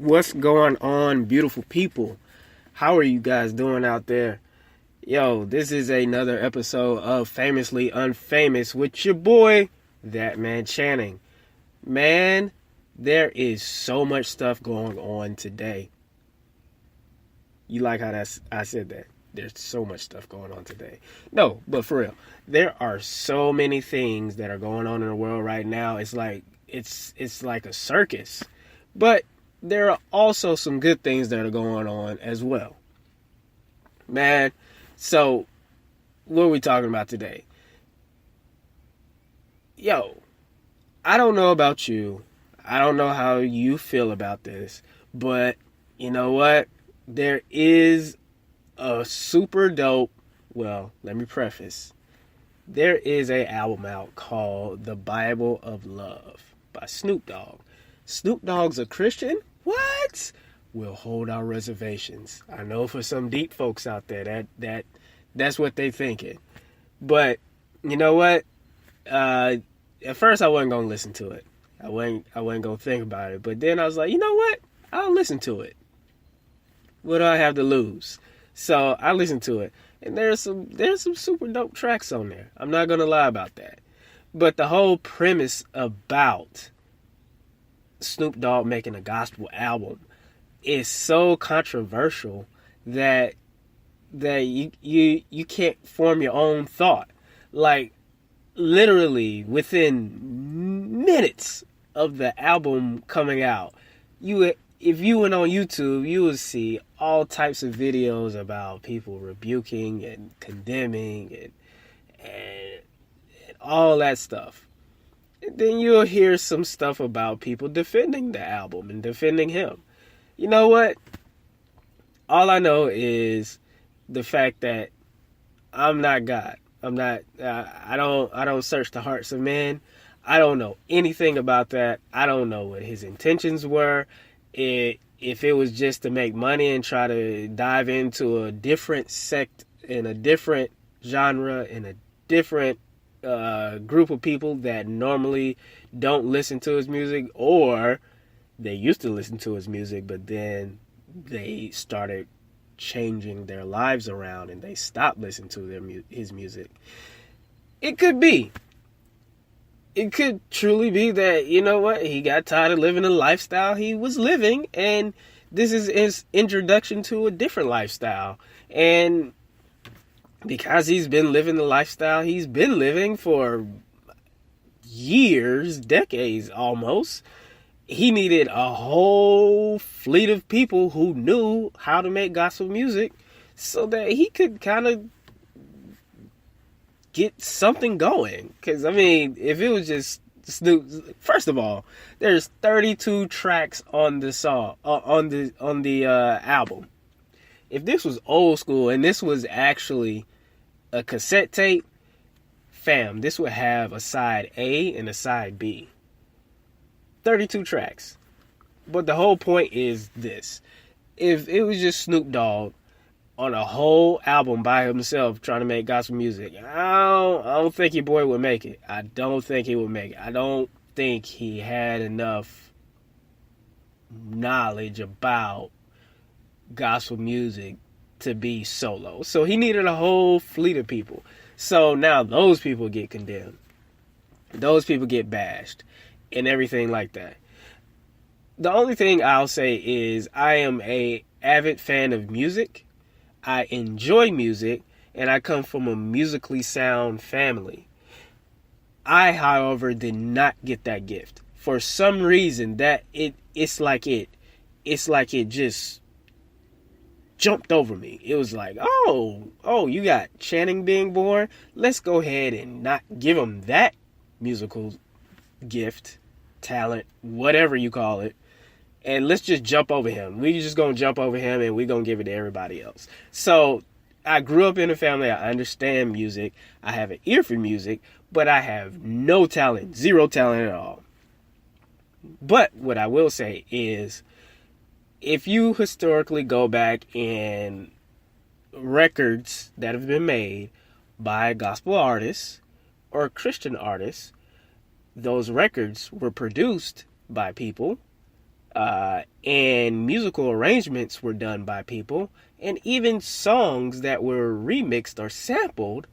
What's going on, beautiful people? How are you guys doing out there? Yo, this is another episode of Famously Unfamous with your boy, That Man Channing. Man, there is so much stuff going on today. You like how I said that? There's so much stuff going on today. No, but for real, there are so many things that are going on in the world right now. It's like a circus. But there are also some good things that are going on as well. Man, so what are we talking about today? Yo, I don't know about you. I don't know how you feel about this. But you know what? There is a super dope, well, let me preface. There is an album out called The Bible of Love by Snoop Dogg. Snoop Dogg's a Christian? What? We'll hold our reservations. I know for some deep folks out there that's what they thinking. But you know what? At first I wasn't gonna listen to it. I wasn't gonna think about it. But then I was like, you know what? I'll listen to it. What do I have to lose? So I listened to it, and there's some super dope tracks on there. I'm not gonna lie about that. But the whole premise about Snoop Dogg making a gospel album is so controversial that you can't form your own thought. Like literally within minutes of the album coming out, if you went on YouTube, you would see all types of videos about people rebuking and condemning and all that stuff. And then you'll hear some stuff about people defending the album and defending him. You know what? All I know is the fact that I'm not God. I'm not. I don't search the hearts of men. I don't know anything about that. I don't know what his intentions were. If it was just to make money and try to dive into a different sect in a different genre in a different group of people that normally don't listen to his music, or they used to listen to his music, but then they started changing their lives around and they stopped listening to his music. It could be. It could truly be that, you know what, he got tired of living the lifestyle he was living, and this is his introduction to a different lifestyle. And because he's been living the lifestyle he's been living for years, decades almost, he needed a whole fleet of people who knew how to make gospel music so that he could kind of get something going. Because, I mean, if it was just Snoop, first of all, there's 32 tracks on the song, on the album. If this was old school and this was actually a cassette tape, fam, this would have a side A and a side B. 32 tracks. But the whole point is this. If it was just Snoop Dogg on a whole album by himself trying to make gospel music, I don't think your boy would make it. I don't think he would make it. I don't think he had enough knowledge about gospel music to be solo. So he needed a whole fleet of people. So now those people get condemned. Those people get bashed and everything like that. The only thing I'll say is I am a avid fan of music. I enjoy music, and I come from a musically sound family. I, however, did not get that gift. For some reason, it's like it just jumped over me. It was like, oh, you got Channing being born? Let's go ahead and not give him that musical gift, talent, whatever you call it, and let's just jump over him. We just gonna jump over him and we gonna give it to everybody else. So I grew up in a family. I understand music. I have an ear for music, but I have no talent, zero talent at all. But what I will say is, if you historically go back in records that have been made by gospel artists or Christian artists, those records were produced by people And musical arrangements were done by people, and even songs that were remixed or sampled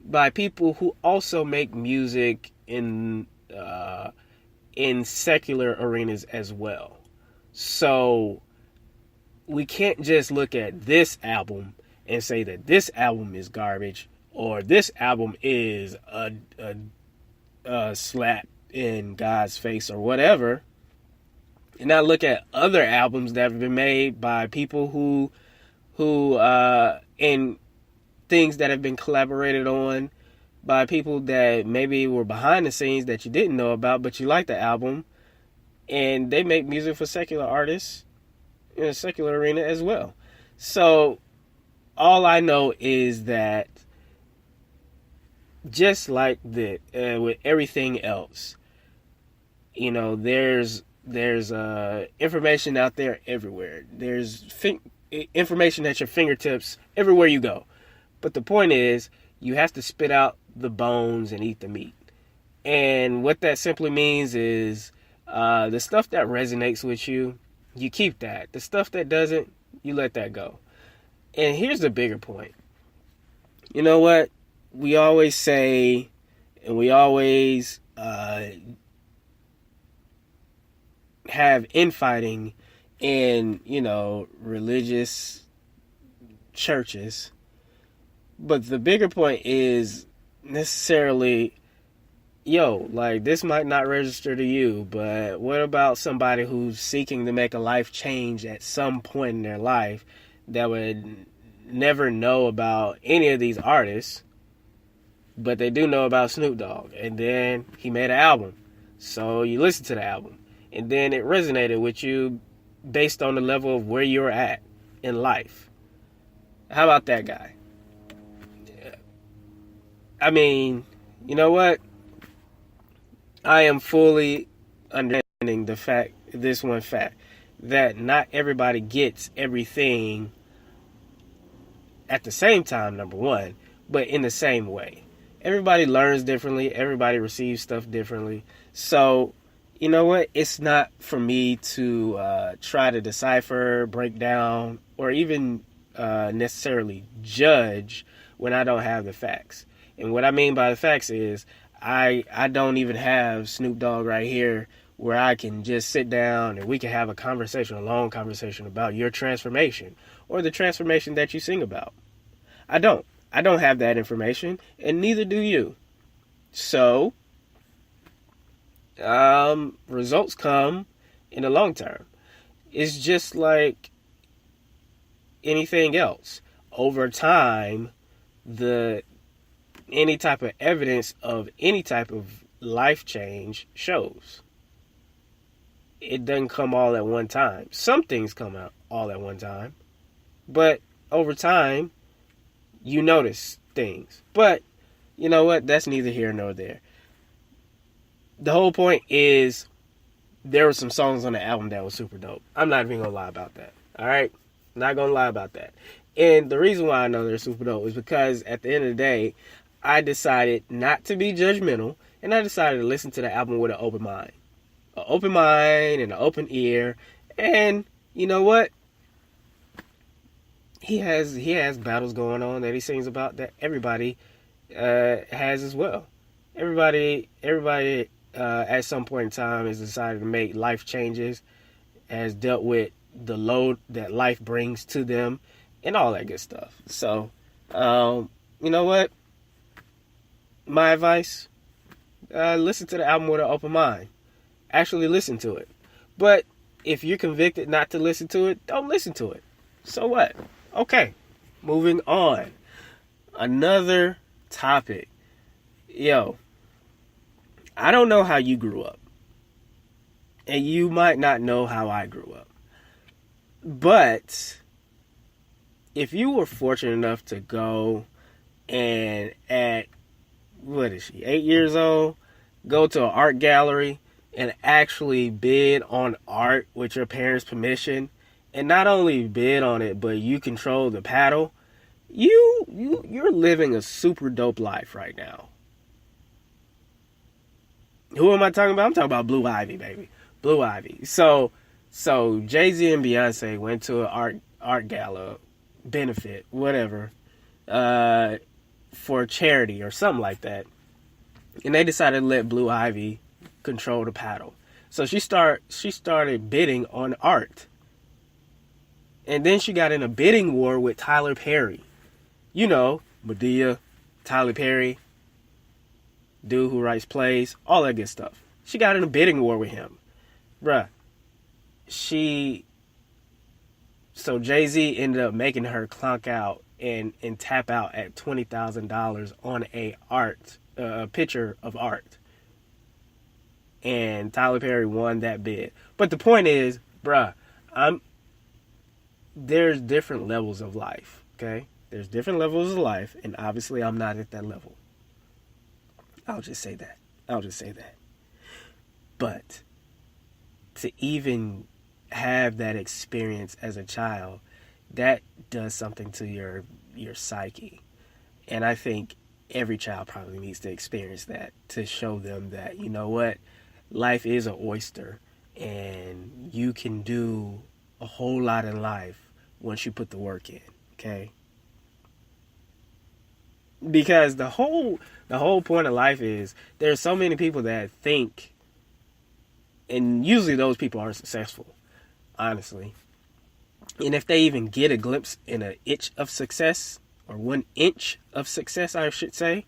by people who also make music in secular arenas as well. So we can't just look at this album and say that this album is garbage or this album is a slap in God's face or whatever, and not look at other albums that have been made by people who and things that have been collaborated on by people that maybe were behind the scenes that you didn't know about, but you like the album, and they make music for secular artists in a secular arena as well. So all I know is that just like with everything else, there's information out there everywhere. There's information at your fingertips everywhere you go. But the point is, you have to spit out the bones and eat the meat. And what that simply means is the stuff that resonates with you, you keep that. The stuff that doesn't, you let that go. And here's the bigger point. You know what? We always say, and we always have infighting in, religious churches. But the bigger point is necessarily, this might not register to you, but what about somebody who's seeking to make a life change at some point in their life that would never know about any of these artists, but they do know about Snoop Dogg, and then he made an album. So you listen to the album, and then it resonated with you based on the level of where you're at in life. How about that guy? I mean, you know what? I am fully understanding this one fact, that not everybody gets everything at the same time, number one, but in the same way. Everybody learns differently. Everybody receives stuff differently. So, you know what? It's not for me to try to decipher, break down, or even necessarily judge when I don't have the facts. And what I mean by the facts is I don't even have Snoop Dogg right here where I can just sit down and we can have a long conversation about your transformation or the transformation that you sing about. I don't have that information, and neither do you. So, results come in the long term. It's just like anything else. Over time, any type of evidence of any type of life change shows. It doesn't come all at one time. Some things come out all at one time, but over time, you notice things. But you know what? That's neither here nor there. The whole point is there were some songs on the album that was super dope. I'm not even gonna lie about that. All right, not gonna lie about that. And the reason why I know they're super dope is because at the end of the day, I decided not to be judgmental, and I decided to listen to the album with an open mind. An open mind and an open ear. And you know what? He has battles going on that he sings about that everybody has as well. Everybody at some point in time has decided to make life changes, has dealt with the load that life brings to them, and all that good stuff. So, you know what? My advice, listen to the album with an open mind. Actually listen to it. But if you're convicted not to listen to it, don't listen to it. So what? Okay, moving on. Another topic. Yo, I don't know how you grew up. And you might not know how I grew up. But if you were fortunate enough to go and at, 8 years old, go to an art gallery and actually bid on art with your parents' permission, and not only bid on it, but you control the paddle, you're living a super dope life right now. Who am I talking about? I'm talking about Blue Ivy, baby. Blue Ivy. So Jay-Z and Beyonce went to an art gala, benefit, whatever, for charity or something like that. And they decided to let Blue Ivy control the paddle. So she started bidding on art. And then she got in a bidding war with Tyler Perry. You know, Madea, Tyler Perry, dude who writes plays, all that good stuff. She got in a bidding war with him. Bruh. So Jay-Z ended up making her clunk out and tap out at $20,000 on a picture of art. And Tyler Perry won that bid. But the point is, bruh, there's different levels of life, okay? There's different levels of life, and obviously I'm not at that level. I'll just say that. But to even have that experience as a child, that does something to your psyche. And I think every child probably needs to experience that to show them that, you know what, life is an oyster, and you can do a whole lot in life once you put the work in, okay? Because the whole point of life is there's so many people that think, and usually those people aren't successful, honestly. And if they even get a glimpse in an inch of success, or 1 inch of success, I should say,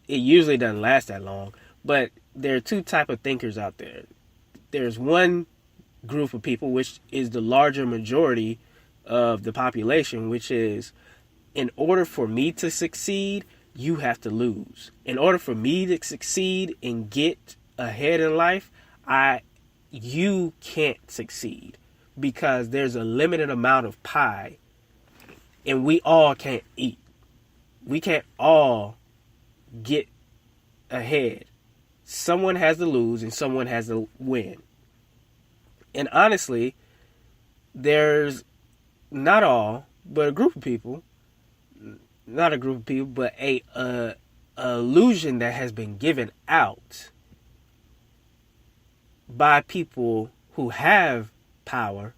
it usually doesn't last that long. But there are two type of thinkers out there. There's one group of people, which is the larger majority of the population, which is, in order for me to succeed, you have to lose. In order for me to succeed and get ahead in life, you can't succeed, because there's a limited amount of pie, and we all can't eat. We can't all get ahead. Someone has to lose and someone has to win. And honestly, there's not all, but a group of people, not a group of people, but a illusion that has been given out by people who have power,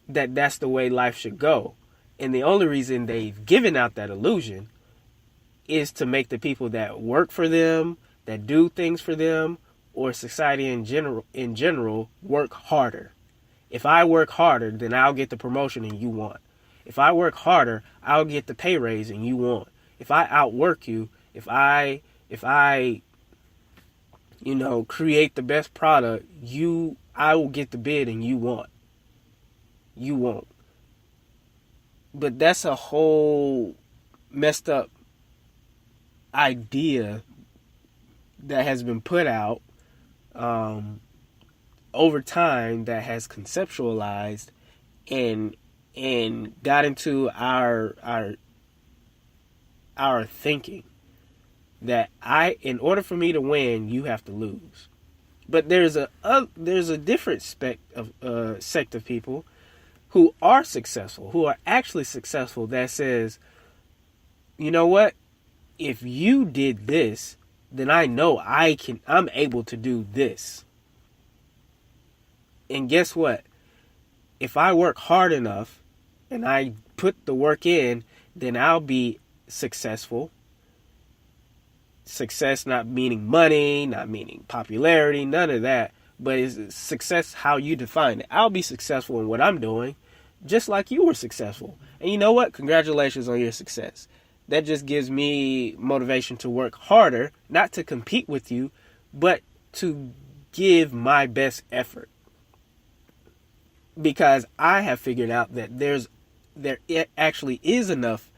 that that's the way life should go. And the only reason they've given out that illusion is to make the people that work for them, that do things for them, or society in general work harder. If I work harder, then I'll get the promotion and you want. If I work harder, I'll get the pay raise and you want. If I outwork you, if I create the best product, I will get the bid and you want. You won't. But that's a whole messed up idea that has been put out over time, that has conceptualized and got into our thinking, that in order for me to win, you have to lose. But there's a different sect of people who are successful, who are actually successful, that says, you know what? If you did this, then I know I'm able to do this. And guess what? If I work hard enough and I put the work in, then I'll be successful. Success not meaning money, not meaning popularity, none of that. But is success how you define it? I'll be successful in what I'm doing, just like you were successful. And you know what? Congratulations on your success. That just gives me motivation to work harder, not to compete with you, but to give my best effort. Because I have figured out that there actually is enough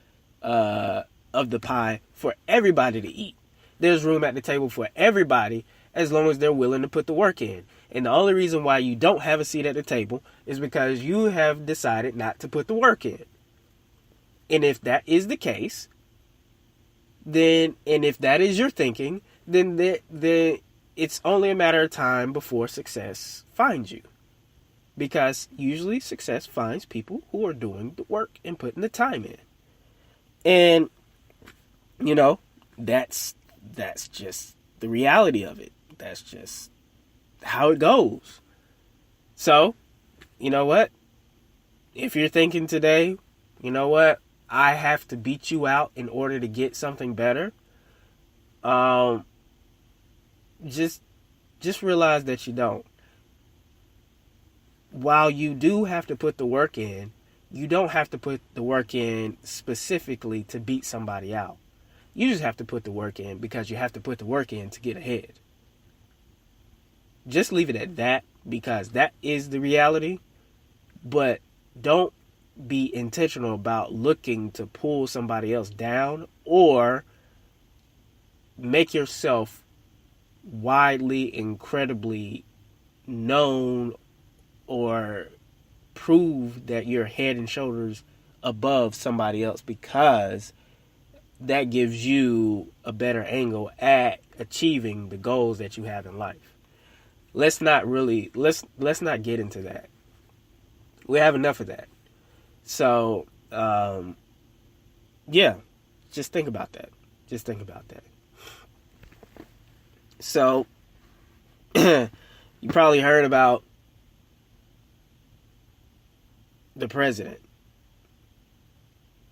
of the pie for everybody to eat. There's room at the table for everybody, as long as they're willing to put the work in. And the only reason why you don't have a seat at the table is because you have decided not to put the work in. And if that is the case, and if that is your thinking, then it's only a matter of time before success finds you. Because usually success finds people who are doing the work and putting the time in. And, that's just the reality of it. That's just how it goes. So, you know what? If you're thinking today, you know what? I have to beat you out in order to get something better. Just realize that you don't. While you do have to put the work in, you don't have to put the work in specifically to beat somebody out. You just have to put the work in because you have to put the work in to get ahead. Just leave it at that, because that is the reality. But don't be intentional about looking to pull somebody else down or make yourself widely, incredibly known, or prove that you're head and shoulders above somebody else, because that gives you a better angle at achieving the goals that you have in life. Let's not get into that. We have enough of that. So, yeah, just think about that. So, you probably heard about the president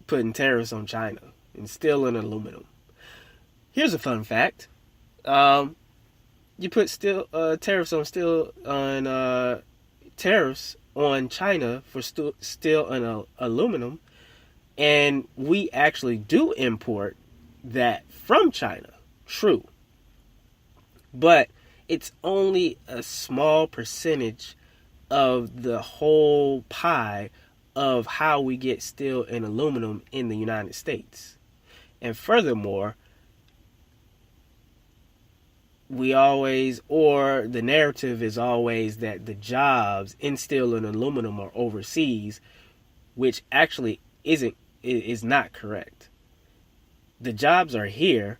putting tariffs on China and steel and aluminum. Here's a fun fact. You put tariffs on China for steel and aluminum, and we actually do import that from China. True. But it's only a small percentage of the whole pie of how we get steel and aluminum in the United States. And furthermore, the narrative is always that the jobs in steel and aluminum are overseas, which actually is not correct. The jobs are here,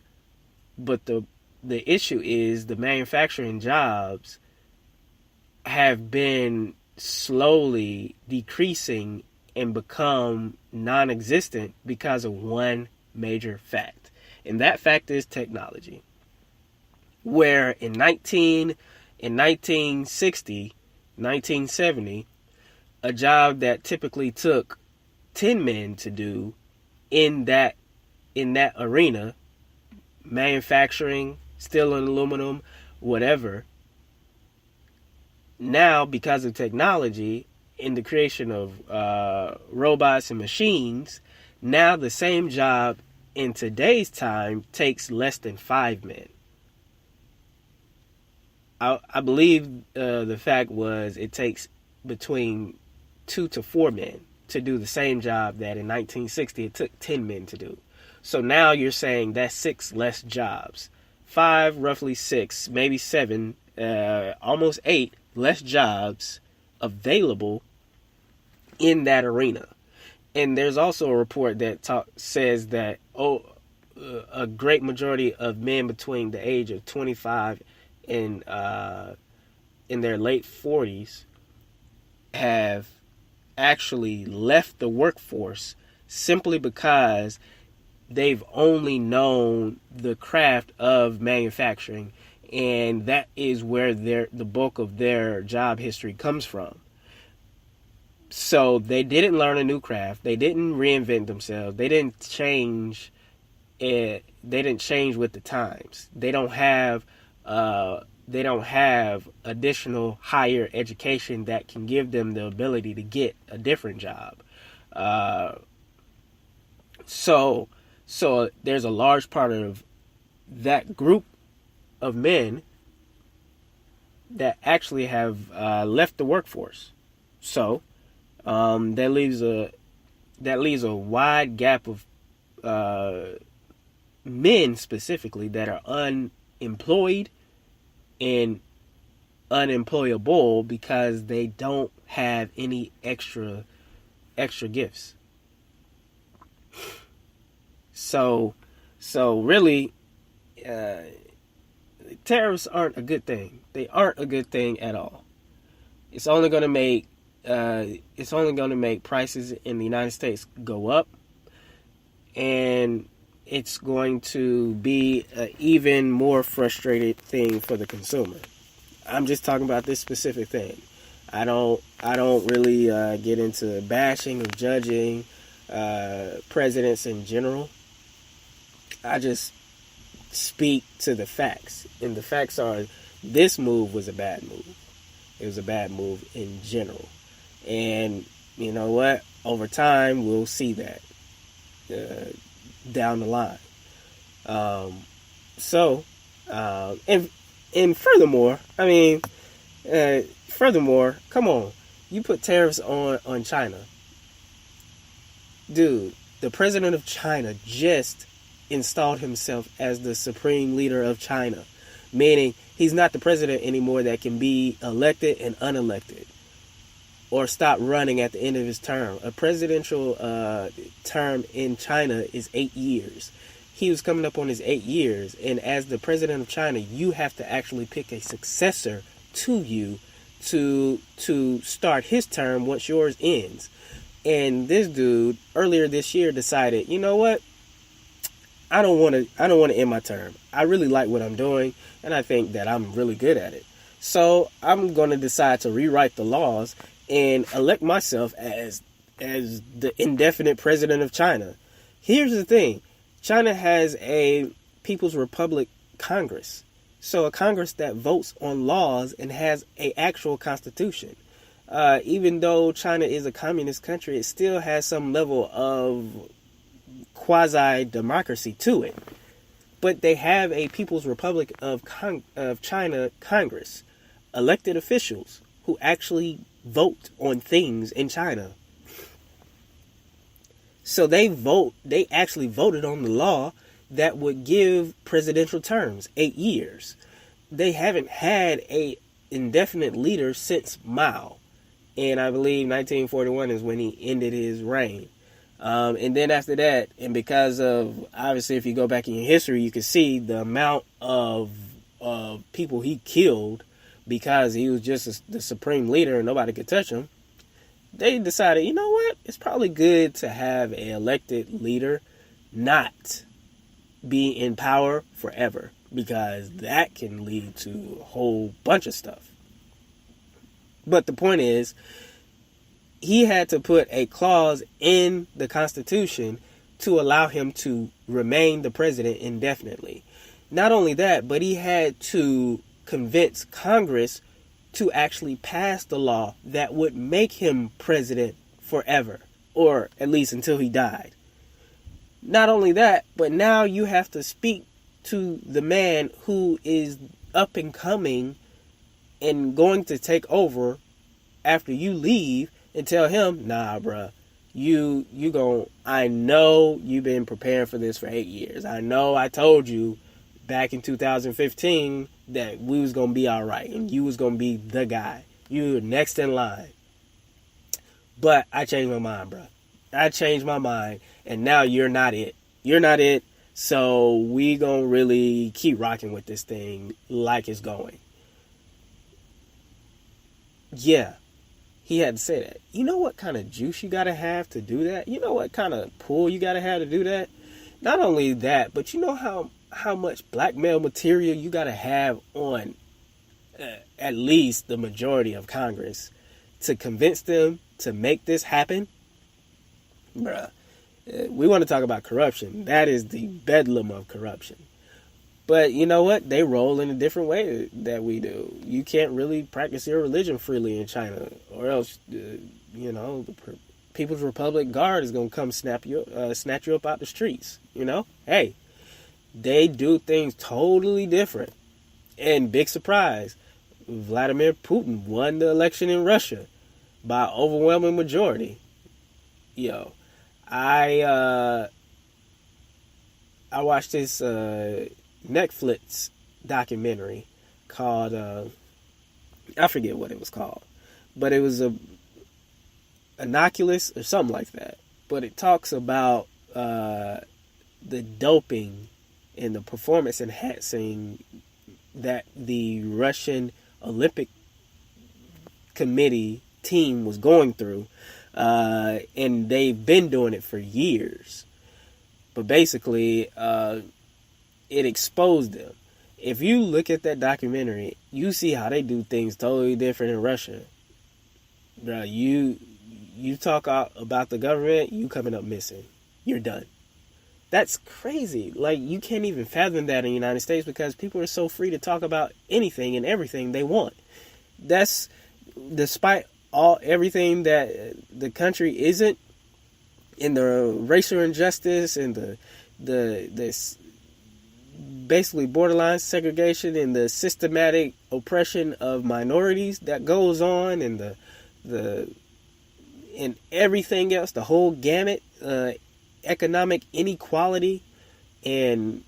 but the issue is the manufacturing jobs have been slowly decreasing and become non-existent because of one major fact. And that fact is technology. Where in 1960, 1970, a job that typically took 10 men to do in that arena, manufacturing, steel and aluminum, whatever, now because of technology and the creation of robots and machines, now the same job in today's time takes less than 5 men. I believe the fact was it takes between 2 to 4 men to do the same job that in 1960 it took 10 men to do. So now you're saying that's 6 less jobs. 5, roughly 6, maybe 7, almost 8 less jobs available in that arena. And there's also a report that says that a great majority of men between the age of 25 and in their late 40s have actually left the workforce simply because they've only known the craft of manufacturing, and that is where the bulk of their job history comes from. So they didn't learn a new craft. They didn't reinvent themselves. They didn't change. They didn't change with the times. They don't have additional higher education that can give them the ability to get a different job. So there's a large part of that group of men that actually have left the workforce. So that leaves a wide gap of men specifically that are unemployed and unemployable because they don't have any extra gifts. So really, tariffs aren't a good thing. They aren't a good thing at all. It's only going to make prices in the United States go up, and it's going to be an even more frustrated thing for the consumer. I'm just talking about this specific thing. I don't really get into bashing or judging presidents in general. I just speak to the facts, and the facts are this move was a bad move. It was a bad move in general, and you know what? Over time, we'll see that down the line. And furthermore, I mean, come on, you put tariffs on China, dude. The president of China just installed himself as the supreme leader of China, meaning he's not the president anymore that can be elected and unelected or stop running at the end of his term. A presidential term in China is 8 years. He was coming up on his 8 years, and as the president of China, you have to actually pick a successor to you to start his term once yours ends. And this dude earlier this year decided, you know what? I don't want to end my term. I really like what I'm doing, and I think that I'm really good at it. So I'm going to decide to rewrite the laws and elect myself as the indefinite president of China. Here's the thing. China has a People's Republic Congress. So a Congress that votes on laws and has an actual constitution. Even though China is a communist country, it still has some level of quasi-democracy to it. But they have a People's Republic of China Congress, elected officials who actually vote on things in China. So they actually voted on the law that would give presidential terms, 8 years. They haven't had a indefinite leader since Mao. And I believe 1941 is when he ended his reign. And then after that, and because of, obviously, if you go back in your history, you can see the amount of people he killed because he was just the supreme leader and nobody could touch him. They decided, you know what? It's probably good to have an elected leader not be in power forever, because that can lead to a whole bunch of stuff. But the point is, he had to put a clause in the Constitution to allow him to remain the president indefinitely. Not only that, but he had to convince Congress to actually pass the law that would make him president forever, or at least until he died. Not only that, but now you have to speak to the man who is up and coming and going to take over after you leave and tell him, nah, bruh, I know you've been preparing for this for 8 years. I know I told you back in 2015 that we was going to be all right and you was going to be the guy. You were next in line. But I changed my mind, bruh. I changed my mind, and now you're not it. You're not it, so we going to really keep rocking with this thing like it's going. Yeah. He had to say that. You know what kind of juice you got to have to do that? You know what kind of pull you got to have to do that? Not only that, but you know how much blackmail material you got to have on at least the majority of Congress to convince them to make this happen? Bruh, we want to talk about corruption. That is the bedlam of corruption. But you know what? They roll in a different way that we do. You can't really practice your religion freely in China, or else, the People's Republic Guard is gonna come snatch you up out the streets. You know, hey, they do things totally different. And big surprise, Vladimir Putin won the election in Russia by overwhelming majority. Yo, I watched this Netflix documentary called I forget what it was called, but it was a Innocuous or something like that. But it talks about the doping and the performance enhancing that the Russian Olympic Committee team was going through, and they've been doing it for years. But basically, it exposed them. If you look at that documentary, you see how they do things totally different in Russia. Bro, you talk about the government, you coming up missing. You're done. That's crazy. Like, you can't even fathom that in the United States because people are so free to talk about anything and everything they want. That's despite everything that the country isn't, in the racial injustice and the basically borderline segregation and the systematic oppression of minorities that goes on, and and everything else, the whole gamut, economic inequality, and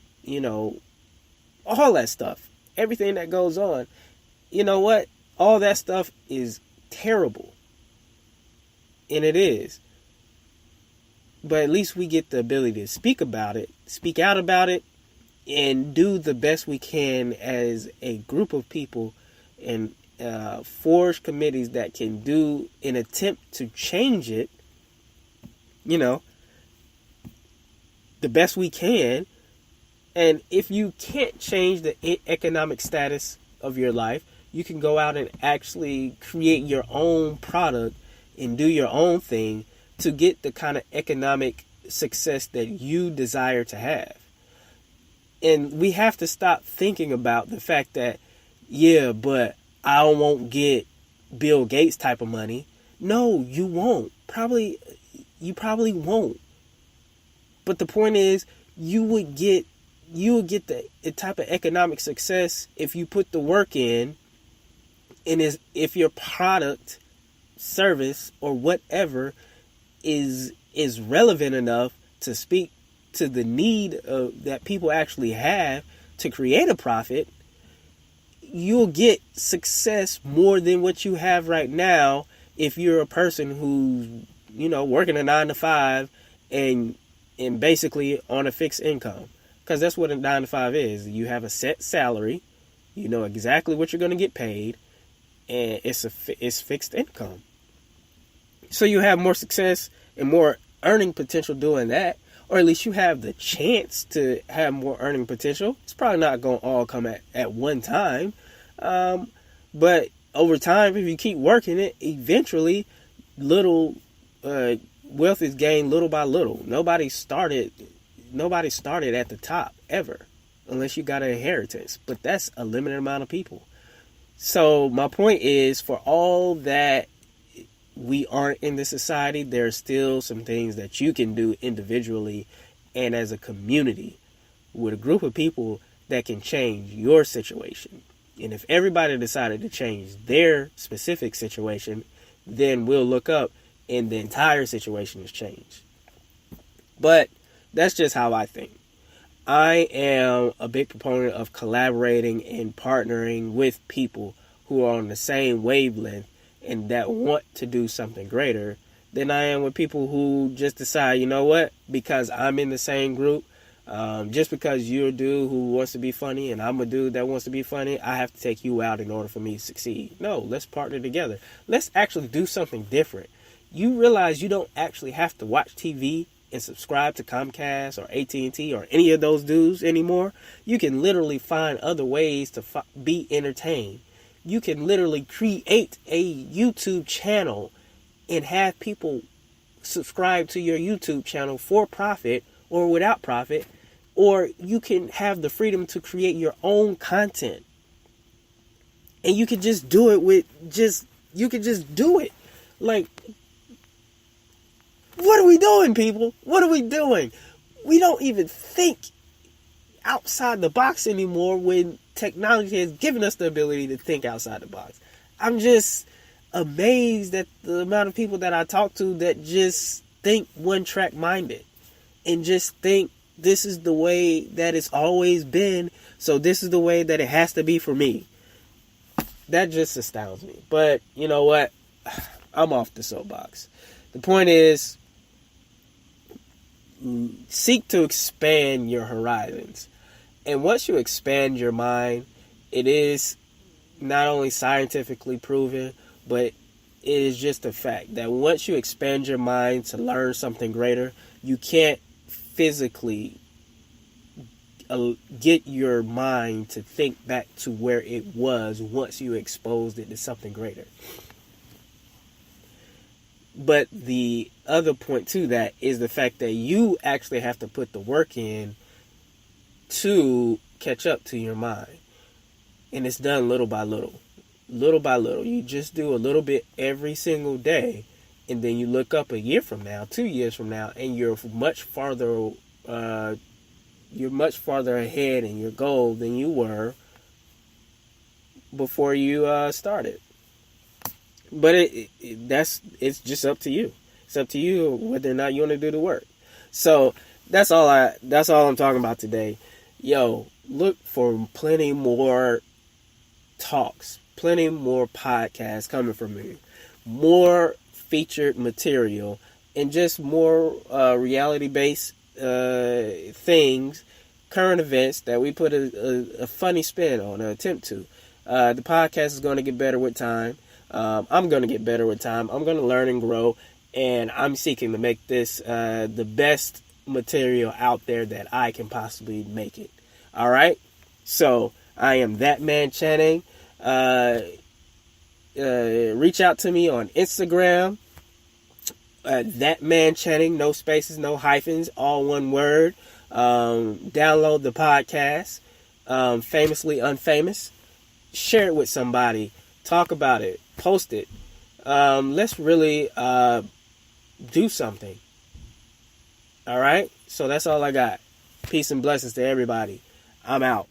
all that stuff, everything that goes on. You know what? All that stuff is terrible, and it is. But at least we get the ability to speak about it, speak out about it, and do the best we can as a group of people, and forge committees that can do an attempt to change it, the best we can. And if you can't change the economic status of your life, you can go out and actually create your own product and do your own thing to get the kind of economic success that you desire to have. And we have to stop thinking about the fact that, yeah, but I won't get Bill Gates type of money. No, you won't. You probably won't. But the point is, you would get the type of economic success if you put the work in, and if your product, service, or whatever is relevant enough to speak to the need that people actually have to create a profit. You'll get success more than what you have right now if you're a person who's working a 9 to 5 and basically on a fixed income. Because that's what a 9 to 5 is. You have a set salary, you know exactly what you're going to get paid, and it's fixed income. So you have more success and more earning potential doing that, or at least you have the chance to have more earning potential. It's probably not going to all come at one time, but over time, if you keep working it, eventually little wealth is gained little by little. Nobody started at the top ever, unless you got an inheritance, but that's a limited amount of people. So my point is, for all that we aren't in this society, there are still some things that you can do individually and as a community with a group of people that can change your situation. And if everybody decided to change their specific situation, then we'll look up and the entire situation has changed. But that's just how I think. I am a big proponent of collaborating and partnering with people who are on the same wavelength and that want to do something greater than I am with people who just decide, you know what, because I'm in the same group, just because you're a dude who wants to be funny and I'm a dude that wants to be funny, I have to take you out in order for me to succeed. No, let's partner together. Let's actually do something different. You realize you don't actually have to watch TV and subscribe to Comcast or AT&T or any of those dudes anymore. You can literally find other ways to be entertained. You can literally create a YouTube channel and have people subscribe to your YouTube channel for profit or without profit, or you can have the freedom to create your own content. And you can just do it you can just do it. Like, what are we doing, people? What are we doing? We don't even think outside the box anymore when technology has given us the ability to think outside the box. I'm just amazed at the amount of people that I talk to that just think one-track minded and just think this is the way that it's always been, so this is the way that it has to be for me. That just astounds me. But you know what? I'm off the soapbox. The point is, seek to expand your horizons. And once you expand your mind, it is not only scientifically proven, but it is just a fact that once you expand your mind to learn something greater, you can't physically get your mind to think back to where it was once you exposed it to something greater. But the other point to that is the fact that you actually have to put the work in to catch up to your mind. And it's done little by little. Little by little. You just do a little bit every single day. And then you look up a year from now, 2 years from now, and you're much farther ahead in your goal than you were before you started. But it's just up to you. It's up to you whether or not you want to do the work. So that's all I'm talking about today. Yo, look for plenty more talks, plenty more podcasts coming from me, more featured material, and just more reality-based things, current events that we put a funny spin on, an attempt to. The podcast is going to get better with time. I'm going to get better with time. I'm going to learn and grow, and I'm seeking to make this the best material out there that I can possibly make it. All right? So, I am That Man Channing. Reach out to me on Instagram. That Man Channing, no spaces, no hyphens, all one word. Download the podcast, Famously Unfamous. Share it with somebody. Talk about it. Post it. Let's really do something. All right? So that's all I got. Peace and blessings to everybody. I'm out.